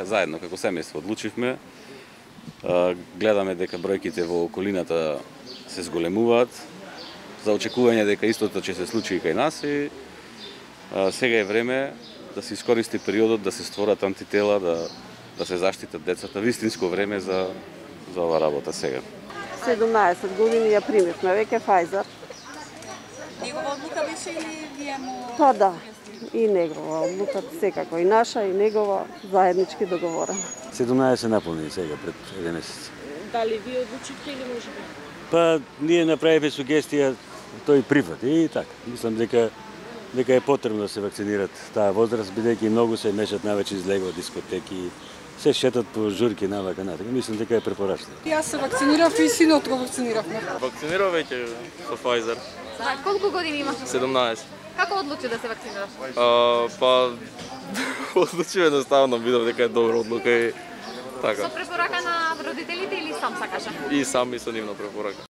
Заедно како семејство одлучивме, гледаме дека бројките во околината се зголемуваат, за очекување дека истото ќе се случи и кај нас и сега е време да се искористи периодот да се створат антитела, да се заштитат децата, вистинско време за ова работа сега. 17 години ја примивме веќе Pfizer. Негова одлука беше или вие му... Па да, и негова одлука, секако и наша, и негова, заеднички договорена. 17 наполни сега пред еден месец. Дали вие одлучивте или може би? Па ние направивме сугестија, тој прифати и така. Мислам дека е потребно да се вакцинират таа возраст, бидејќи многу се мешат навече излегува дискотеки, се шетат по журки навака натака. Мислам дека е препорачливо. Јас се вакцинирав и синот го вакциниравме. Вакцинирав веќе со Pfizer. Колку години имаш? 17. Како одлучи да се вакцинираш? Па одлучив едноставно, видов дека е добра одлука и така. Со препорака на родителите или сам сакаше? И сам и со нивна препорака.